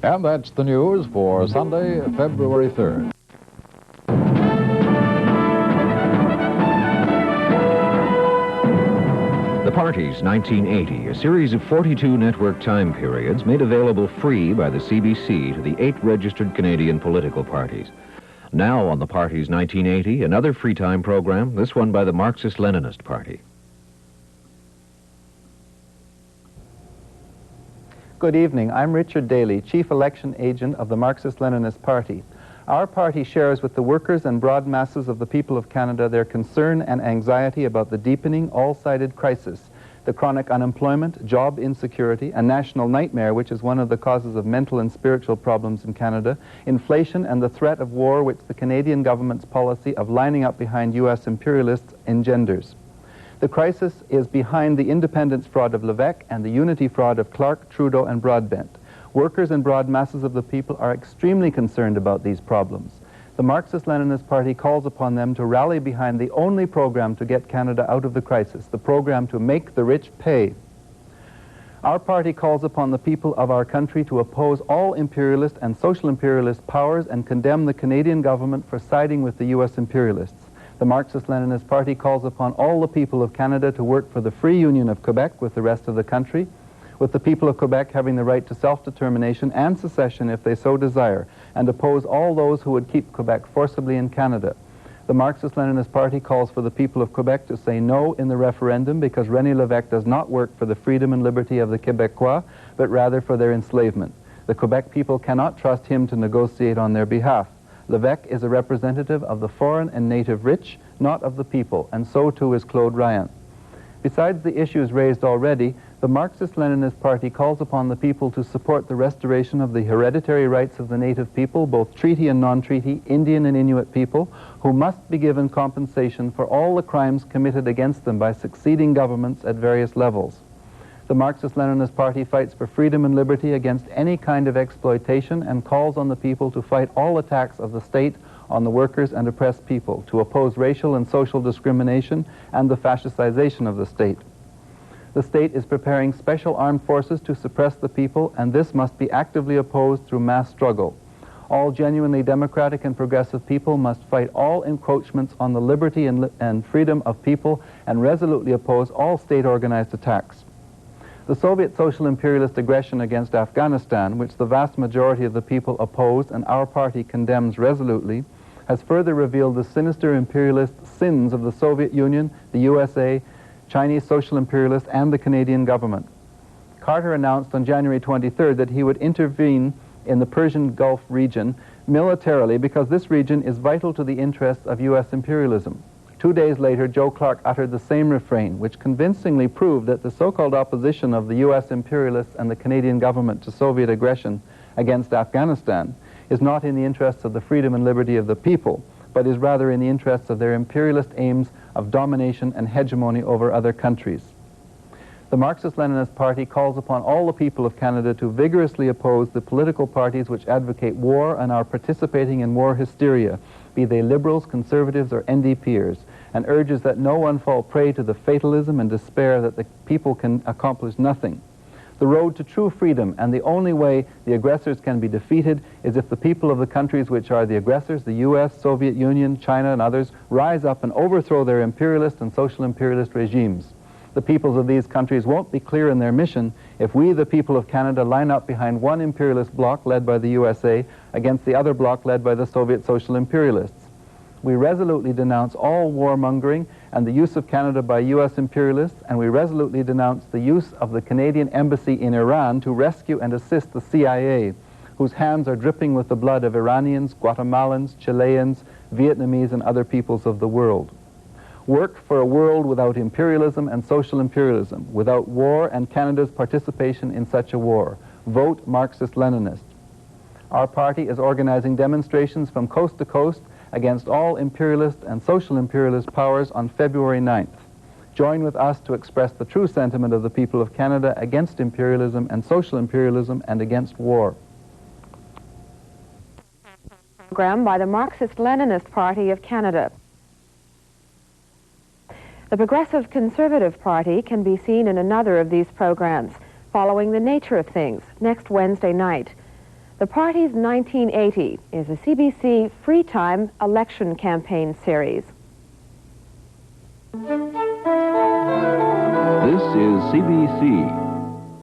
And that's the news for Sunday, February 3rd. The Parties 1980, a series of 42 network time periods made available free by the CBC to the 8 registered Canadian political parties. Now on The Parties 1980, another free time program, this one by the Marxist-Leninist Party. Good evening. I'm Richard Daly, Chief Election Agent of the Marxist-Leninist Party. Our party shares with the workers and broad masses of the people of Canada their concern and anxiety about the deepening, all-sided crisis, the chronic unemployment, job insecurity, a national nightmare which is one of the causes of mental and spiritual problems in Canada, inflation, and the threat of war which the Canadian government's policy of lining up behind U.S. imperialists engenders. The crisis is behind the independence fraud of Levesque and the unity fraud of Clark, Trudeau, and Broadbent. Workers and broad masses of the people are extremely concerned about these problems. The Marxist-Leninist Party calls upon them to rally behind the only program to get Canada out of the crisis, the program to make the rich pay. Our party calls upon the people of our country to oppose all imperialist and social imperialist powers and condemn the Canadian government for siding with the U.S. imperialists. The Marxist-Leninist Party calls upon all the people of Canada to work for the free union of Quebec with the rest of the country, with the people of Quebec having the right to self-determination and secession if they so desire, and oppose all those who would keep Quebec forcibly in Canada. The Marxist-Leninist Party calls for the people of Quebec to say no in the referendum because René Lévesque does not work for the freedom and liberty of the Quebecois, but rather for their enslavement. The Quebec people cannot trust him to negotiate on their behalf. Lévesque is a representative of the foreign and native rich, not of the people, and so too is Claude Ryan. Besides the issues raised already, the Marxist-Leninist Party calls upon the people to support the restoration of the hereditary rights of the native people, both treaty and non-treaty, Indian and Inuit people, who must be given compensation for all the crimes committed against them by succeeding governments at various levels. The Marxist-Leninist Party fights for freedom and liberty against any kind of exploitation and calls on the people to fight all attacks of the state on the workers and oppressed people, to oppose racial and social discrimination and the fascistization of the state. The state is preparing special armed forces to suppress the people, and this must be actively opposed through mass struggle. All genuinely democratic and progressive people must fight all encroachments on the liberty and freedom of people and resolutely oppose all state-organized attacks. The Soviet social imperialist aggression against Afghanistan, which the vast majority of the people opposed and our party condemns resolutely, has further revealed the sinister imperialist sins of the Soviet Union, the USA, Chinese social imperialists, and the Canadian government. Carter announced on January 23rd that he would intervene in the Persian Gulf region militarily because this region is vital to the interests of U.S. imperialism. 2 days later, Joe Clark uttered the same refrain, which convincingly proved that the so-called opposition of the U.S. imperialists and the Canadian government to Soviet aggression against Afghanistan is not in the interests of the freedom and liberty of the people, but is rather in the interests of their imperialist aims of domination and hegemony over other countries. The Marxist-Leninist Party calls upon all the people of Canada to vigorously oppose the political parties which advocate war and are participating in war hysteria, be they liberals, conservatives, or NDPers, and urges that no one fall prey to the fatalism and despair that the people can accomplish nothing. The road to true freedom and the only way the aggressors can be defeated is if the people of the countries which are the aggressors, the U.S., Soviet Union, China, and others, rise up and overthrow their imperialist and social imperialist regimes. The peoples of these countries won't be clear in their mission if we, the people of Canada, line up behind one imperialist bloc led by the USA against the other bloc led by the Soviet social imperialists. We resolutely denounce all warmongering and the use of Canada by U.S. imperialists, and we resolutely denounce the use of the Canadian embassy in Iran to rescue and assist the CIA, whose hands are dripping with the blood of Iranians, Guatemalans, Chileans, Vietnamese, and other peoples of the world. Work for a world without imperialism and social imperialism, without war and Canada's participation in such a war. Vote Marxist-Leninist. Our party is organizing demonstrations from coast to coast against all imperialist and social imperialist powers on February 9th. Join with us to express the true sentiment of the people of Canada against imperialism and social imperialism and against war. Program by the Marxist-Leninist Party of Canada. The Progressive Conservative Party can be seen in another of these programs, Following the Nature of Things, next Wednesday night. The party's 1980 is a CBC free time election campaign series. This is CBC,